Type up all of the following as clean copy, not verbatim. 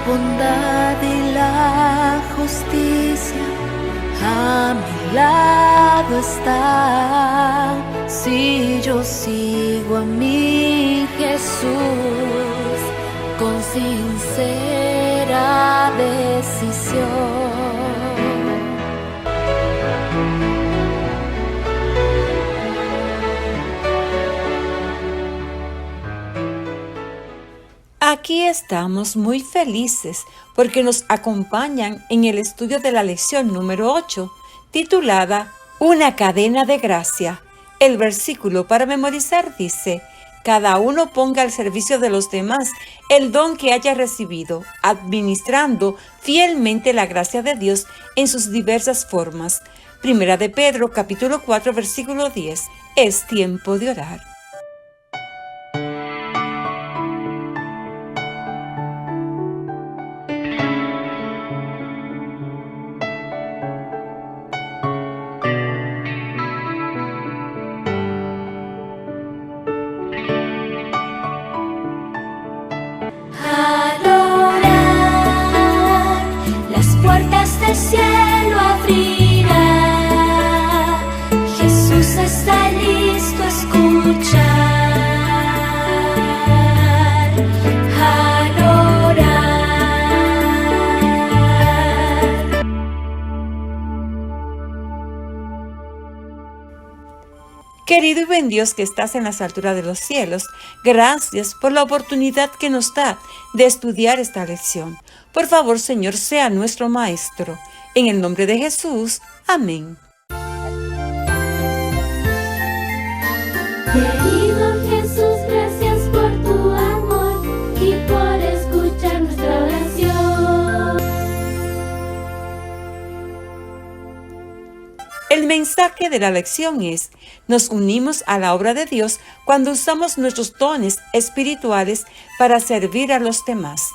bondad y la justicia a mi lado están. Si yo sigo a mi Jesús con sincera decisión. Aquí estamos muy felices porque nos acompañan en el estudio de la lección número 8, titulada Una cadena de gracia. El versículo para memorizar dice: cada uno ponga al servicio de los demás el don que haya recibido, administrando fielmente la gracia de Dios en sus diversas formas. Primera de Pedro, capítulo 4, versículo 10. Es tiempo de orar. El cielo abrirá, Jesús está listo a escuchar, al orar. Querido y buen Dios que estás en las alturas de los cielos, gracias por la oportunidad que nos da de estudiar esta lección. Por favor, Señor, sea nuestro Maestro. En el nombre de Jesús. Amén. Querido Jesús, gracias por tu amor y por escuchar nuestra oración. El mensaje de la lección es: nos unimos a la obra de Dios cuando usamos nuestros dones espirituales para servir a los demás.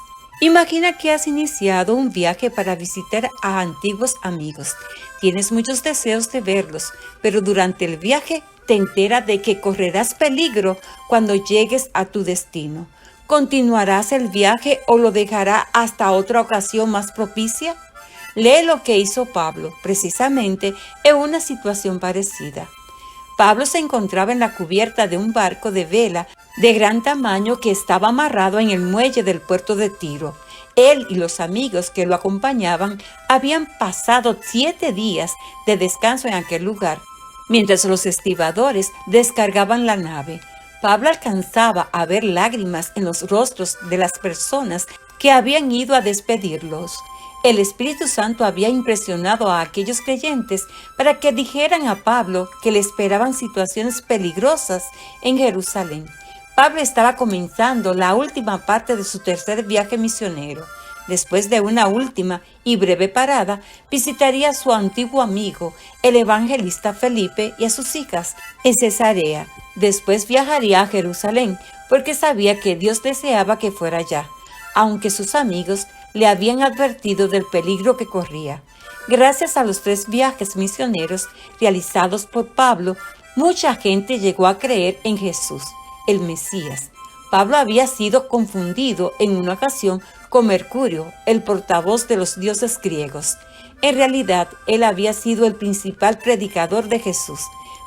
Imagina que has iniciado un viaje para visitar a antiguos amigos. Tienes muchos deseos de verlos, pero durante el viaje te enteras de que correrás peligro cuando llegues a tu destino. ¿Continuarás el viaje o lo dejarás hasta otra ocasión más propicia? Lee lo que hizo Pablo, precisamente en una situación parecida. Pablo se encontraba en la cubierta de un barco de vela de gran tamaño que estaba amarrado en el muelle del puerto de Tiro. Él y los amigos que lo acompañaban habían pasado 7 días de descanso en aquel lugar, mientras los estibadores descargaban la nave. Pablo alcanzaba a ver lágrimas en los rostros de las personas que habían ido a despedirlos. El Espíritu Santo había impresionado a aquellos creyentes para que dijeran a Pablo que le esperaban situaciones peligrosas en Jerusalén. Pablo estaba comenzando la última parte de su tercer viaje misionero. Después de una última y breve parada, visitaría a su antiguo amigo, el evangelista Felipe, y a sus hijas en Cesarea. Después viajaría a Jerusalén, porque sabía que Dios deseaba que fuera allá, aunque sus amigos le habían advertido del peligro que corría. Gracias a los 3 viajes misioneros realizados por Pablo, mucha gente llegó a creer en Jesús, el Mesías. Pablo había sido confundido en una ocasión con Mercurio, el portavoz de los dioses griegos. En realidad, él había sido el principal predicador de Jesús,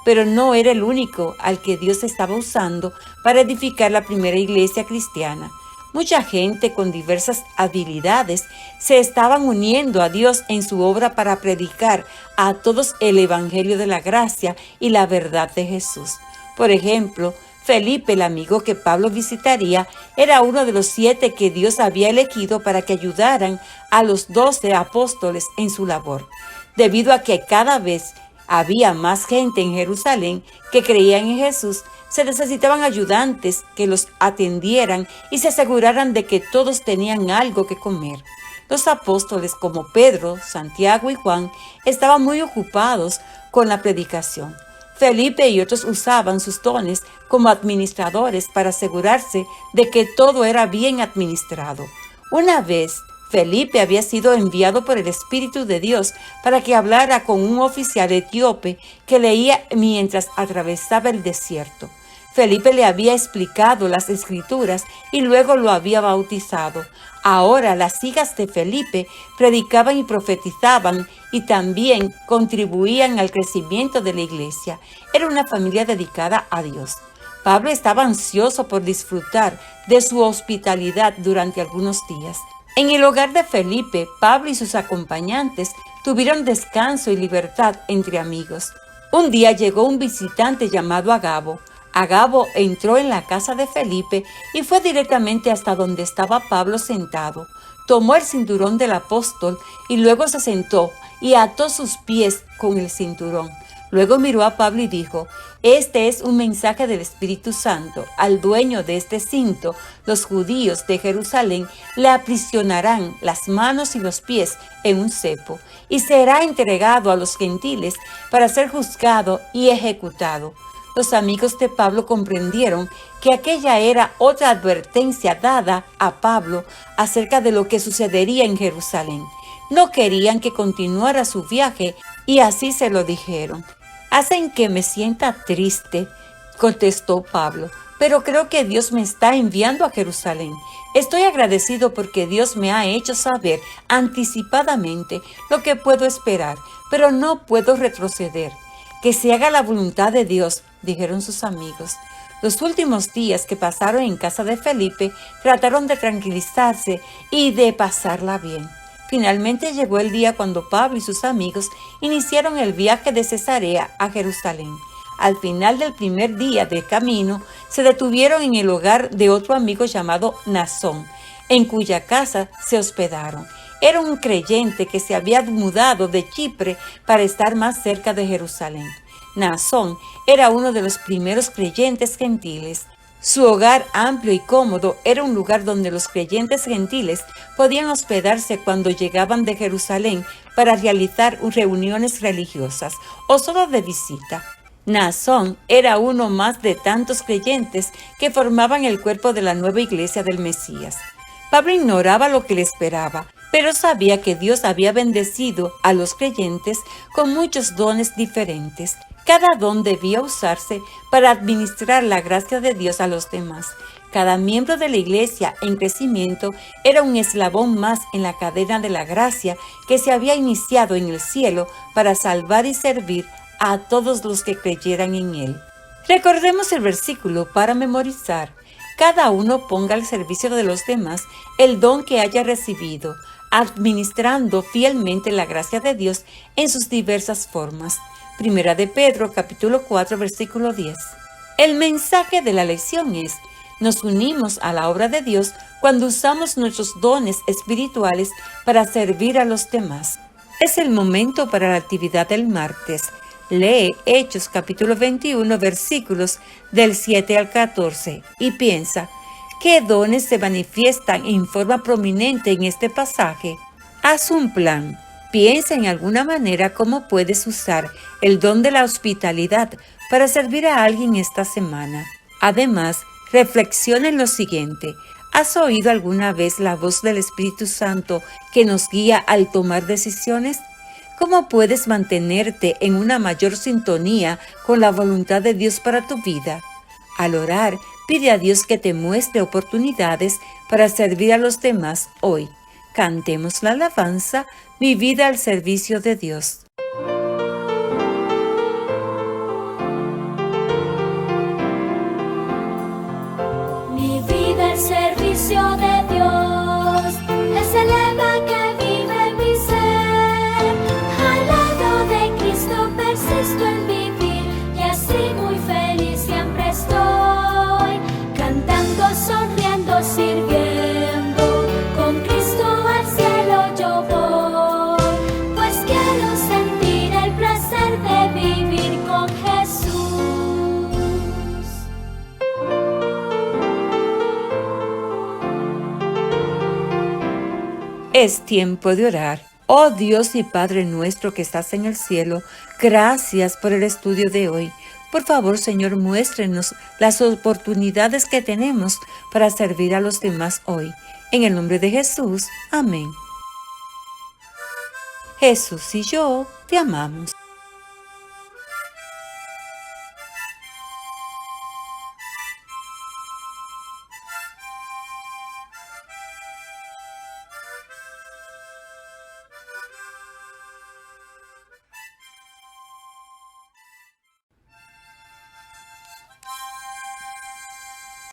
pero no era el único al que Dios estaba usando para edificar la primera iglesia cristiana. Mucha gente con diversas habilidades se estaban uniendo a Dios en su obra para predicar a todos el Evangelio de la gracia y la verdad de Jesús. Por ejemplo, Felipe, el amigo que Pablo visitaría, era uno de los 7 que Dios había elegido para que ayudaran a los 12 apóstoles en su labor. Debido a que cada vez había más gente en Jerusalén que creían en Jesús, se necesitaban ayudantes que los atendieran y se aseguraran de que todos tenían algo que comer. Los apóstoles como Pedro, Santiago y Juan estaban muy ocupados con la predicación. Felipe y otros usaban sus dones como administradores para asegurarse de que todo era bien administrado. Una vez, Felipe había sido enviado por el Espíritu de Dios para que hablara con un oficial etíope que leía mientras atravesaba el desierto. Felipe le había explicado las Escrituras y luego lo había bautizado. Ahora las hijas de Felipe predicaban y profetizaban y también contribuían al crecimiento de la iglesia. Era una familia dedicada a Dios. Pablo estaba ansioso por disfrutar de su hospitalidad durante algunos días. En el hogar de Felipe, Pablo y sus acompañantes tuvieron descanso y libertad entre amigos. Un día llegó un visitante llamado Agabo. Agabo entró en la casa de Felipe y fue directamente hasta donde estaba Pablo sentado. Tomó el cinturón del apóstol y luego se sentó y ató sus pies con el cinturón. Luego miró a Pablo y dijo: «Este es un mensaje del Espíritu Santo. Al dueño de este cinto, los judíos de Jerusalén le aprisionarán las manos y los pies en un cepo y será entregado a los gentiles para ser juzgado y ejecutado». Los amigos de Pablo comprendieron que aquella era otra advertencia dada a Pablo acerca de lo que sucedería en Jerusalén. No querían que continuara su viaje y así se lo dijeron. «Hacen que me sienta triste», contestó Pablo, «pero creo que Dios me está enviando a Jerusalén. Estoy agradecido porque Dios me ha hecho saber anticipadamente lo que puedo esperar, pero no puedo retroceder». «Que se haga la voluntad de Dios», dijeron sus amigos. Los últimos días que pasaron en casa de Felipe trataron de tranquilizarse y de pasarla bien. Finalmente llegó el día cuando Pablo y sus amigos iniciaron el viaje de Cesarea a Jerusalén. Al final del primer día de camino, se detuvieron en el hogar de otro amigo llamado Naasón, en cuya casa se hospedaron. Era un creyente que se había mudado de Chipre para estar más cerca de Jerusalén. Naasón era uno de los primeros creyentes gentiles. Su hogar amplio y cómodo era un lugar donde los creyentes gentiles podían hospedarse cuando llegaban de Jerusalén para realizar reuniones religiosas o solo de visita. Naasón era uno más de tantos creyentes que formaban el cuerpo de la nueva iglesia del Mesías. Pablo ignoraba lo que le esperaba, pero sabía que Dios había bendecido a los creyentes con muchos dones diferentes. Cada don debía usarse para administrar la gracia de Dios a los demás. Cada miembro de la iglesia en crecimiento era un eslabón más en la cadena de la gracia que se había iniciado en el cielo para salvar y servir a todos los que creyeran en él. Recordemos el versículo para memorizar. Cada uno ponga al servicio de los demás el don que haya recibido, administrando fielmente la gracia de Dios en sus diversas formas. Primera de Pedro, capítulo 4, versículo 10. El mensaje de la lección es: nos unimos a la obra de Dios cuando usamos nuestros dones espirituales para servir a los demás. Es el momento para la actividad del martes. Lee Hechos capítulo 21, versículos del 7 al 14 y piensa: ¿qué dones se manifiestan en forma prominente en este pasaje? Haz un plan. Piensa en alguna manera cómo puedes usar el don de la hospitalidad para servir a alguien esta semana. Además, reflexiona en lo siguiente. ¿Has oído alguna vez la voz del Espíritu Santo que nos guía al tomar decisiones? ¿Cómo puedes mantenerte en una mayor sintonía con la voluntad de Dios para tu vida? Al orar, pide a Dios que te muestre oportunidades para servir a los demás hoy. Cantemos la alabanza, mi vida al servicio de Dios. Mi vida al servicio de Dios es el lema que vive en mi ser. Al lado de Cristo persisto en vivir y así muy feliz siempre estoy, cantando, sonriendo, sirviendo. Con Cristo al cielo yo voy, pues quiero sentir el placer de vivir con Jesús. Es tiempo de orar. Oh Dios y Padre nuestro que estás en el cielo, gracias por el estudio de hoy. Por favor, Señor, muéstrenos las oportunidades que tenemos para servir a los demás hoy. En el nombre de Jesús, amén. Jesús y yo te amamos.